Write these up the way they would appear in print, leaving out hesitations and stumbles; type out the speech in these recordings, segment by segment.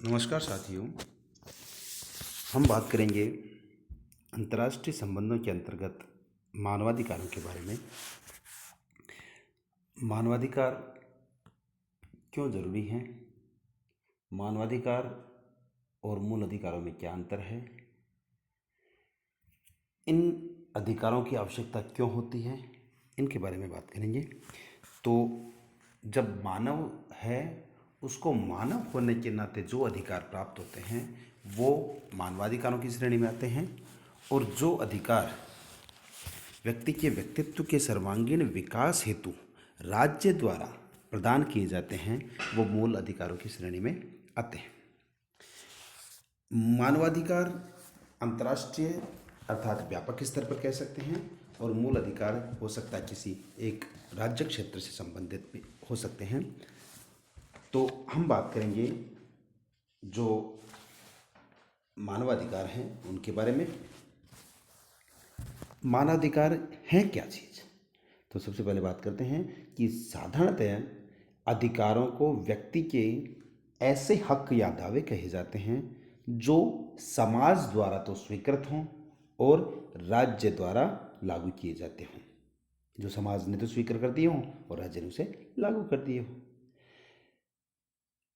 नमस्कार साथियों। हम बात करेंगे अंतर्राष्ट्रीय संबंधों के अंतर्गत मानवाधिकारों के बारे में। मानवाधिकार क्यों जरूरी हैं? मानवाधिकार और मूल अधिकारों में क्या अंतर है? इन अधिकारों की आवश्यकता क्यों होती है? इनके बारे में बात करेंगे। तो जब मानव है, उसको मानव होने के नाते जो अधिकार प्राप्त होते हैं वो मानवाधिकारों की श्रेणी में आते हैं, और जो अधिकार व्यक्ति के व्यक्तित्व के सर्वांगीण विकास हेतु राज्य द्वारा प्रदान किए जाते हैं वो मूल अधिकारों की श्रेणी में आते हैं। मानवाधिकार अंतर्राष्ट्रीय अर्थात व्यापक स्तर पर कह सकते हैं, और मूल अधिकार हो सकता है किसी एक राज्य क्षेत्र से संबंधित भी हो सकते हैं। तो हम बात करेंगे जो मानवाधिकार हैं उनके बारे में। मानवाधिकार हैं क्या चीज़? तो सबसे पहले बात करते हैं कि साधारणतः अधिकारों को व्यक्ति के ऐसे हक या दावे कहे जाते हैं जो समाज द्वारा तो स्वीकृत हों और राज्य द्वारा लागू किए जाते हों। जो समाज ने तो स्वीकार कर दिए हों और राज्य ने उसे लागू कर दिए हों।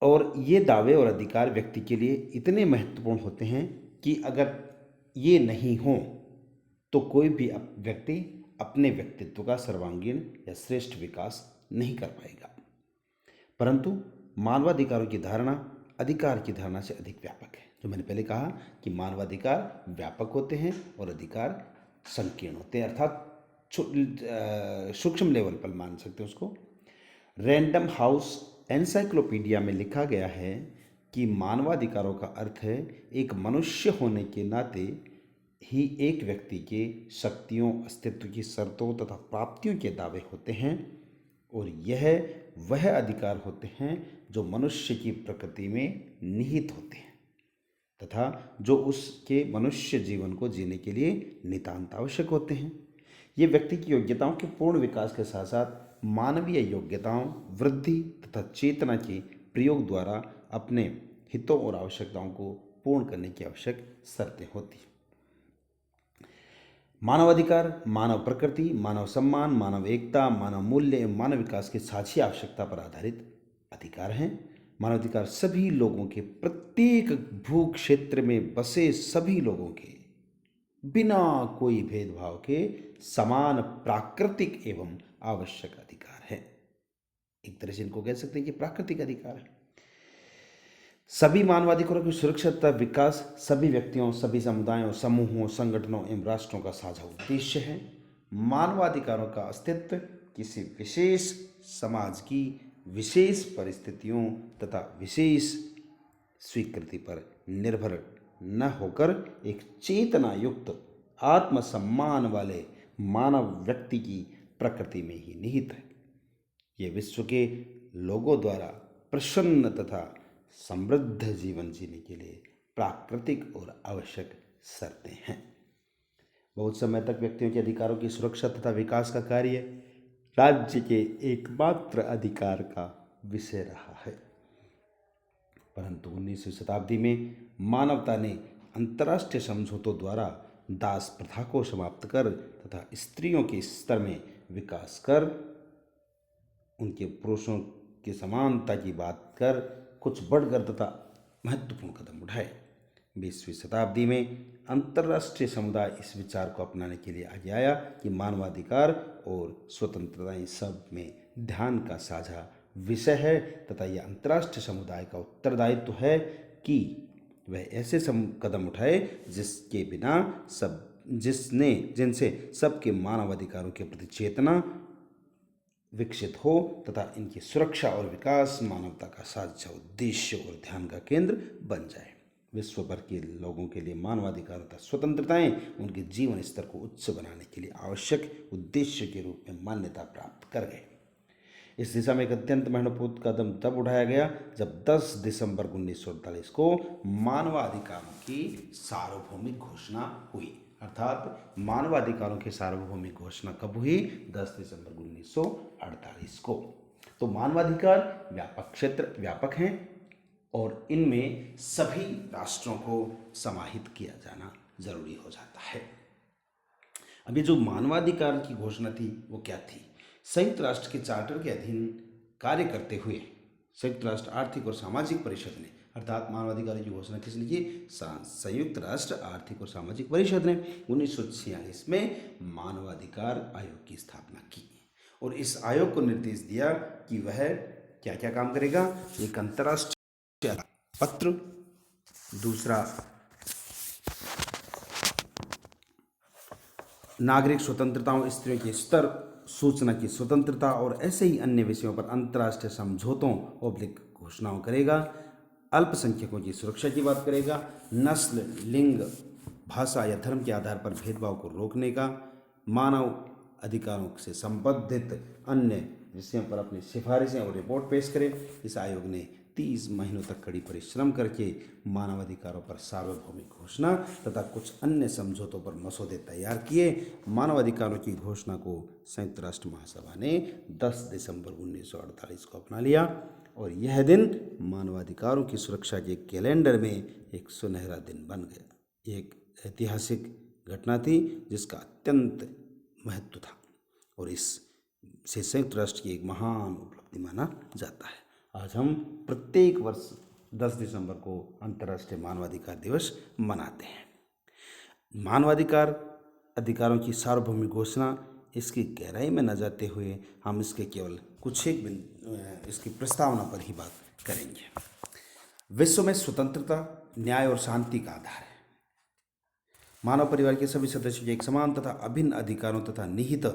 और ये दावे और अधिकार व्यक्ति के लिए इतने महत्वपूर्ण होते हैं कि अगर ये नहीं हों तो कोई भी व्यक्ति अपने व्यक्तित्व का सर्वांगीण या श्रेष्ठ विकास नहीं कर पाएगा। परंतु मानवाधिकारों की धारणा अधिकार की धारणा से अधिक व्यापक है। जो मैंने पहले कहा कि मानवाधिकार व्यापक होते हैं और अधिकार संकीर्ण होते हैं, अर्थात सूक्ष्म लेवल पर मान सकते हैं उसको। रैंडम हाउस एनसाइक्लोपीडिया में लिखा गया है कि मानवाधिकारों का अर्थ है एक मनुष्य होने के नाते ही एक व्यक्ति के शक्तियों, अस्तित्व की शर्तों तथा प्राप्तियों के दावे होते हैं, और यह वह अधिकार होते हैं जो मनुष्य की प्रकृति में निहित होते हैं तथा जो उसके मनुष्य जीवन को जीने के लिए नितांत आवश्यक होते हैं। ये व्यक्ति की योग्यताओं के पूर्ण विकास के साथ साथ मानवीय योग्यताओं, वृद्धि तथा चेतना के प्रयोग द्वारा अपने हितों और आवश्यकताओं को पूर्ण करने की आवश्यक शर्तें होती हैं। मानवाधिकार मानव प्रकृति, मानव सम्मान, मानव एकता, मानव मूल्य एवं मानव विकास की साझी आवश्यकता पर आधारित अधिकार हैं। मानवाधिकार सभी लोगों के, प्रत्येक भू क्षेत्र में बसे सभी लोगों के बिना कोई भेदभाव के समान प्राकृतिक एवं आवश्यक अधिकार है। एक तरह से इनको कह सकते हैं कि प्राकृतिक अधिकार है। सभी मानवाधिकारों की सुरक्षा तथा विकास सभी व्यक्तियों, सभी समुदायों, समूहों, संगठनों एवं राष्ट्रों का साझा उद्देश्य है। मानवाधिकारों का अस्तित्व किसी विशेष समाज की विशेष परिस्थितियों तथा विशेष स्वीकृति पर निर्भर न होकर एक चेतना युक्त आत्मसम्मान वाले मानव व्यक्ति की प्रकृति में ही निहित है। ये विश्व के लोगों द्वारा प्रसन्न तथा समृद्ध जीवन जीने के लिए प्राकृतिक और आवश्यक शर्तें हैं। बहुत समय तक व्यक्तियों के अधिकारों की सुरक्षा तथा विकास का कार्य राज्य के एकमात्र अधिकार का विषय रहा है। परंतु 19वीं शताब्दी में मानवता ने अंतर्राष्ट्रीय समझौतों द्वारा दास प्रथा को समाप्त कर तथा स्त्रियों के स्तर में विकास कर उनके पुरुषों की समानता की बात कर कुछ बढ़कर तथा महत्वपूर्ण कदम उठाए। 20वीं शताब्दी में अंतर्राष्ट्रीय समुदाय इस विचार को अपनाने के लिए आगे आया कि मानवाधिकार और स्वतंत्रताएं सब में ध्यान का साझा विषय है तथा यह अंतर्राष्ट्रीय समुदाय का उत्तरदायित्व है कि वह ऐसे कदम उठाए जिसके बिना जिनसे सबके मानवाधिकारों के प्रति चेतना विकसित हो तथा इनकी सुरक्षा और विकास मानवता का साझा उद्देश्य और ध्यान का केंद्र बन जाए। विश्व भर के लोगों के लिए मानवाधिकार तथा स्वतंत्रताएं उनके जीवन स्तर को उच्च बनाने के लिए आवश्यक उद्देश्य के रूप में मान्यता प्राप्त कर गए। इस दिशा में एक अत्यंत महत्वपूर्ण कदम तब उठाया गया जब 10 दिसंबर 1948 को मानवाधिकारों की सार्वभौमिक घोषणा हुई। अर्थात मानवाधिकारों की सार्वभौमिक घोषणा कब हुई? 10 दिसंबर 1948 को। तो मानवाधिकार व्यापक हैं और इनमें सभी राष्ट्रों को समाहित किया जाना जरूरी हो जाता है। अब ये जो मानवाधिकार की घोषणा थी वो क्या थी? संयुक्त राष्ट्र के चार्टर के अधीन कार्य करते हुए संयुक्त राष्ट्र आर्थिक और सामाजिक परिषद ने, अर्थात मानवाधिकारों की घोषणा किसने की? संयुक्त राष्ट्र आर्थिक और सामाजिक परिषद ने 1946 में मानवाधिकार आयोग की स्थापना की और इस आयोग को निर्देश दिया कि वह क्या क्या काम करेगा। एक अंतर्राष्ट्रीय पत्र, दूसरा नागरिक स्वतंत्रताओं, स्त्रियों के स्तर, सूचना की स्वतंत्रता और ऐसे ही अन्य विषयों पर अंतर्राष्ट्रीय समझौतों ऑब्लिक घोषणाओं करेगा। अल्पसंख्यकों की सुरक्षा की बात करेगा। नस्ल, लिंग, भाषा या धर्म के आधार पर भेदभाव को रोकने का, मानव अधिकारों से संबंधित अन्य विषयों पर अपनी सिफारिशें और रिपोर्ट पेश करे। इस आयोग ने 30 महीनों तक कड़ी परिश्रम करके मानवाधिकारों पर सार्वभौमिक घोषणा तथा कुछ अन्य समझौतों पर मसौदे तैयार किए। मानवाधिकारों की घोषणा को संयुक्त राष्ट्र महासभा ने 10 दिसंबर 1948 को अपना लिया और यह दिन मानवाधिकारों की सुरक्षा के कैलेंडर में एक सुनहरा दिन बन गया। एक ऐतिहासिक घटना थी जिसका अत्यंत महत्व था और इससे संयुक्त राष्ट्र की एक महान उपलब्धि माना जाता है। आज हम प्रत्येक वर्ष 10 दिसंबर को अंतर्राष्ट्रीय मानवाधिकार दिवस मनाते हैं। मानवाधिकार अधिकारों की सार्वभौमिक घोषणा, इसकी गहराई में न जाते हुए हम इसके केवल कुछ एक इसकी प्रस्तावना पर ही बात करेंगे। विश्व में स्वतंत्रता, न्याय और शांति का आधार है। मानव परिवार के सभी सदस्यों के एक समान तथा अभिन्न अधिकारों तथा निहित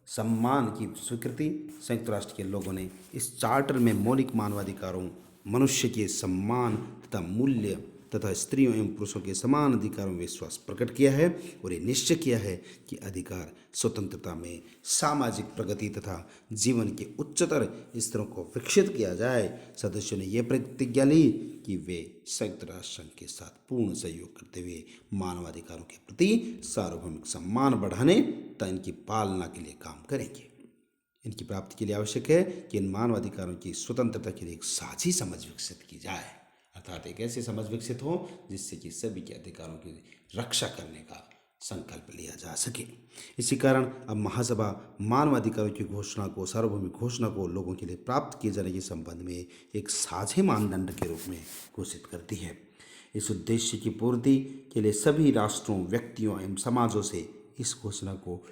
सम्मान की स्वीकृति संयुक्त राष्ट्र के लोगों ने इस चार्टर में मौलिक मानवाधिकारों, मनुष्य के सम्मान तथा मूल्य तथा स्त्रियों एवं पुरुषों के समान अधिकारों में विश्वास प्रकट किया है और ये निश्चय किया है कि अधिकार स्वतंत्रता में सामाजिक प्रगति तथा जीवन के उच्चतर स्तरों को विकसित किया जाए। सदस्यों ने यह प्रतिज्ञा ली कि वे संयुक्त राष्ट्र संघ के साथ पूर्ण सहयोग करते हुए मानवाधिकारों के प्रति सार्वभौमिक सम्मान बढ़ाने तथा इनकी पालना के लिए काम करेंगे। इनकी प्राप्ति के लिए आवश्यक है कि इन मानवाधिकारों की स्वतंत्रता के लिए एक साझी समझ विकसित की जाए, अर्थात एक ऐसी समझ विकसित हो जिससे कि सभी के अधिकारों की रक्षा करने का संकल्प लिया जा सके। इसी कारण अब महासभा मानवाधिकारों की घोषणा को, सार्वभौमिक घोषणा को लोगों के लिए प्राप्त किए जाने के संबंध में एक साझे मानदंड के रूप में घोषित करती है। इस उद्देश्य की पूर्ति के लिए सभी राष्ट्रों, व्यक्तियों एवं समाजों से इस घोषणा को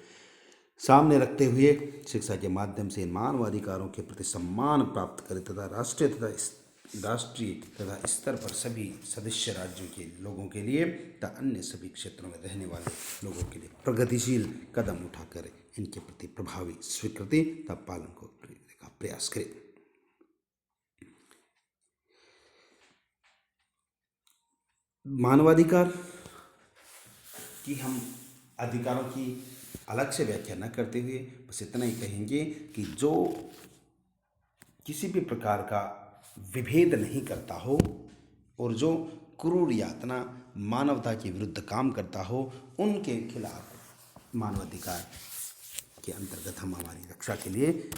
सामने रखते हुए शिक्षा के माध्यम से मानवाधिकारों के प्रति सम्मान प्राप्त करें तथा राष्ट्रीय तथा स्तर पर सभी सदस्य राज्यों के लोगों के लिए तथा अन्य सभी क्षेत्रों में रहने वाले लोगों के लिए प्रगतिशील कदम उठाकर इनके प्रति प्रभावी स्वीकृति तथा पालन को करने का प्रयास करें। मानवाधिकार की हम अधिकारों की अलग से व्याख्या न करते हुए बस इतना ही कहेंगे कि जो किसी भी प्रकार का विभेद नहीं करता हो और जो क्रूर यातना मानवता के विरुद्ध काम करता हो, उनके खिलाफ मानवाधिकार के अंतर्गत हम हमारी रक्षा के लिए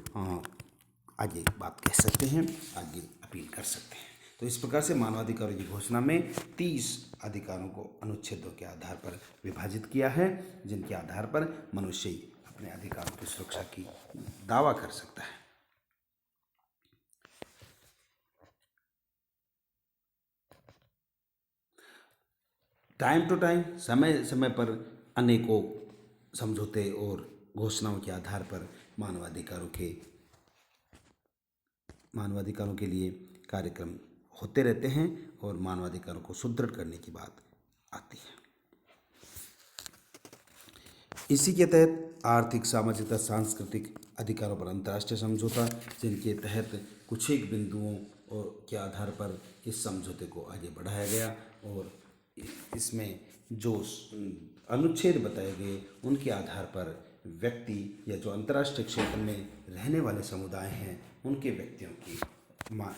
आगे बात कह सकते हैं, आगे अपील कर सकते हैं। तो इस प्रकार से मानवाधिकारों की घोषणा में 30 अधिकारों को अनुच्छेदों के आधार पर विभाजित किया है, जिनके आधार पर मनुष्य अपने अधिकारों की सुरक्षा की दावा कर सकता है। टाइम टू टाइम, समय समय पर अनेकों समझौते और घोषणाओं के आधार पर मानवाधिकारों के लिए कार्यक्रम होते रहते हैं और मानवाधिकारों को सुदृढ़ करने की बात आती है। इसी के तहत आर्थिक, सामाजिक तथा सांस्कृतिक अधिकारों पर अंतर्राष्ट्रीय समझौता, जिनके तहत कुछ एक बिंदुओं और के आधार पर इस समझौते को आगे बढ़ाया गया और इसमें जो अनुच्छेद बताए गए उनके आधार पर व्यक्ति या जो अंतर्राष्ट्रीय क्षेत्र में रहने वाले समुदाय हैं उनके व्यक्तियों की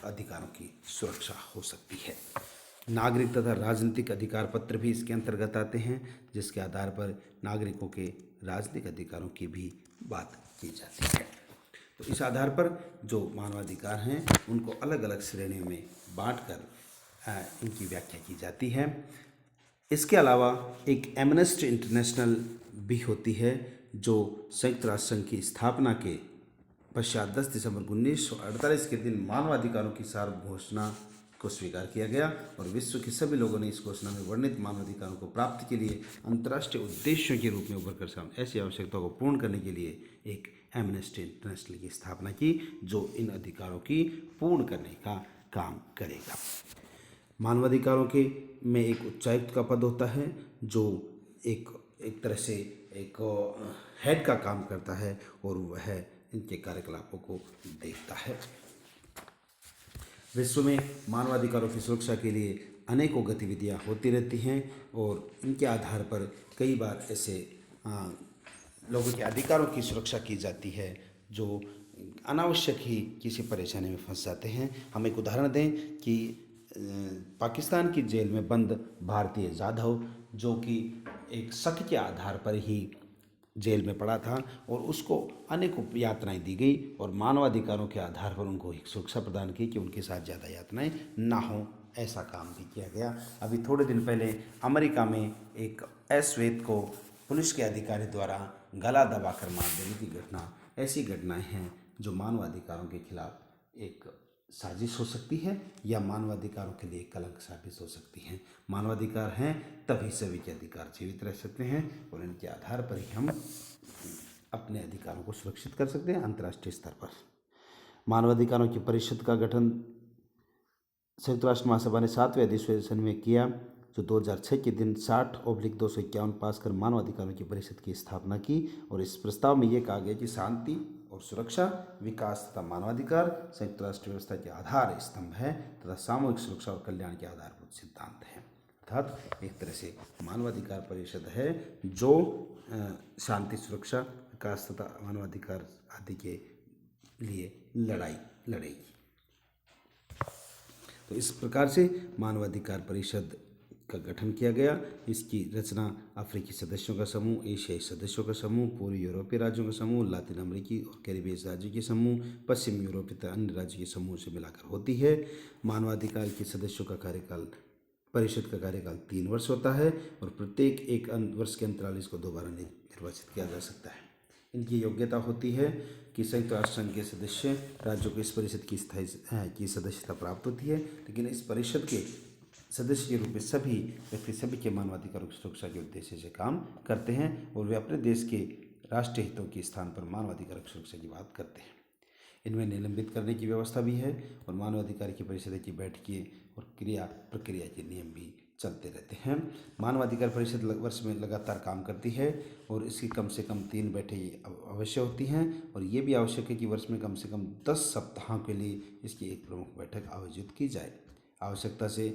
अधिकारों की सुरक्षा हो सकती है। नागरिक तथा राजनीतिक अधिकार पत्र भी इसके अंतर्गत आते हैं, जिसके आधार पर नागरिकों के राजनीतिक अधिकारों की भी बात की जाती है। तो इस आधार पर जो मानवाधिकार हैं उनको अलग अलग श्रेणियों में बांटकर इनकी व्याख्या की जाती है। इसके अलावा एक एमनेस्टी इंटरनेशनल भी होती है, जो संयुक्त राष्ट्र संघ की स्थापना के पश्चात 10 दिसंबर 1948 के दिन मानवाधिकारों की सार्वभौम घोषणा को स्वीकार किया गया और विश्व के सभी लोगों ने इस घोषणा में वर्णित मानवाधिकारों को प्राप्ति के लिए अंतर्राष्ट्रीय उद्देश्यों के रूप में उभर कर सामने ऐसी आवश्यकताओं को पूर्ण करने के लिए एक एमनेस्टी इंटरनेशनल की स्थापना की, जो इन अधिकारों की पूर्ण करने का काम करेगा। मानवाधिकारों के में एक उच्चायुक्त का पद होता है, जो एक तरह से एक हेड का काम करता है और वह इनके कार्यकलापों को देखता है। विश्व में मानवाधिकारों की सुरक्षा के लिए अनेकों गतिविधियां होती रहती हैं और इनके आधार पर कई बार ऐसे लोगों के अधिकारों की सुरक्षा की जाती है जो अनावश्यक ही किसी परेशानी में फंस जाते हैं। हम एक उदाहरण दें कि पाकिस्तान की जेल में बंद भारतीय जाधव, जो कि एक शक के आधार पर ही जेल में पड़ा था और उसको अनेकों यातनाएं दी गई और मानवाधिकारों के आधार पर उनको एक सुरक्षा प्रदान की कि उनके साथ ज़्यादा यातनाएं ना हो, ऐसा काम भी किया गया। अभी थोड़े दिन पहले अमेरिका में एक अश्वेत को पुलिस के अधिकारी द्वारा गला दबाकर मार देने की घटना, ऐसी घटनाएं हैं जो मानवाधिकारों के खिलाफ एक साजिश हो सकती है या मानवाधिकारों के लिए कलंक साबित हो सकती हैं। मानवाधिकार हैं तभी सभी के अधिकार जीवित रह सकते हैं और इनके आधार पर ही हम अपने अधिकारों को सुरक्षित कर सकते हैं अंतर्राष्ट्रीय स्तर पर। मानवाधिकारों की परिषद का गठन संयुक्त राष्ट्र महासभा ने 7वें अधिवेशन में किया, जो 2006 के दिन 60/251 पास कर मानवाधिकारों की परिषद की स्थापना की और इस प्रस्ताव में यह कहा गया कि शांति और सुरक्षा, विकास तथा मानवाधिकार संयुक्त राष्ट्र व्यवस्था के आधार स्तंभ है तथा सामूहिक सुरक्षा और कल्याण के आधारभूत सिद्धांत है। अर्थात एक तरह से मानवाधिकार परिषद है जो शांति, सुरक्षा, विकास तथा मानवाधिकार आदि के लिए लड़ाई लड़ेगी। तो इस प्रकार से मानवाधिकार परिषद का गठन किया गया। इसकी रचना अफ्रीकी सदस्यों का समूह, एशियाई सदस्यों का समूह, पूर्वी यूरोपीय राज्यों का समूह, लातिन अमेरिकी और कैरिबियन राज्यों के समूह, पश्चिम यूरोप तथा अन्य राज्यों के समूह से मिलाकर होती है। मानवाधिकार के सदस्यों का कार्यकाल, परिषद का कार्यकाल 3 वर्ष होता है और प्रत्येक 1 वर्ष के अंतराल इसको दोबारा निर्वाचित किया जा सकता है। इनकी योग्यता होती है कि संयुक्त राष्ट्र संघ के सदस्य राज्यों को इस परिषद की स्थायी की सदस्यता प्राप्त होती है, लेकिन इस परिषद के सदस्य के रूप में सभी व्यक्ति सभी के मानवाधिकारों की सुरक्षा के उद्देश्य से काम करते हैं और वे अपने देश के राष्ट्रीय हितों के स्थान पर मानवाधिकार की सुरक्षा की बात करते हैं। इनमें निलंबित करने की व्यवस्था भी है और मानवाधिकार की परिषद की बैठकें और प्रक्रिया के नियम भी चलते रहते हैं। मानवाधिकार परिषद वर्ष में लगातार काम करती है और इसकी कम से कम 3 बैठकें अवश्य होती हैं और ये भी आवश्यक है कि वर्ष में कम से कम 10 सप्ताहों के लिए इसकी एक प्रमुख बैठक आयोजित की जाए। आवश्यकता से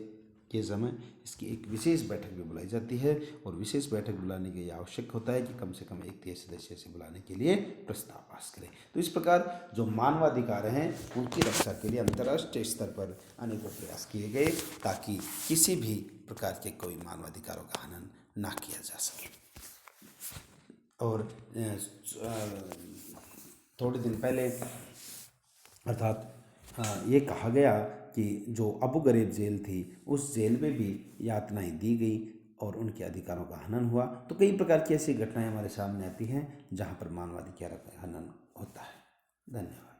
के समय इसकी एक विशेष बैठक भी बुलाई जाती है और विशेष बैठक बुलाने के लिए आवश्यक होता है कि कम से कम 1/3 सदस्य से बुलाने के लिए प्रस्ताव पास करें। तो इस प्रकार जो मानवाधिकार हैं उनकी रक्षा के लिए अंतर्राष्ट्रीय स्तर पर अनेकों प्रयास किए गए ताकि किसी भी प्रकार के कोई मानवाधिकारों का हनन ना किया जा सके। और थोड़े दिन पहले अर्थात ये कहा गया कि जो अबू गरीब जेल थी उस जेल में भी यातनाएं दी गई और उनके अधिकारों का हनन हुआ। तो कई प्रकार की ऐसी घटनाएं हमारे सामने आती हैं जहां पर मानवाधिकार का हनन होता है। धन्यवाद।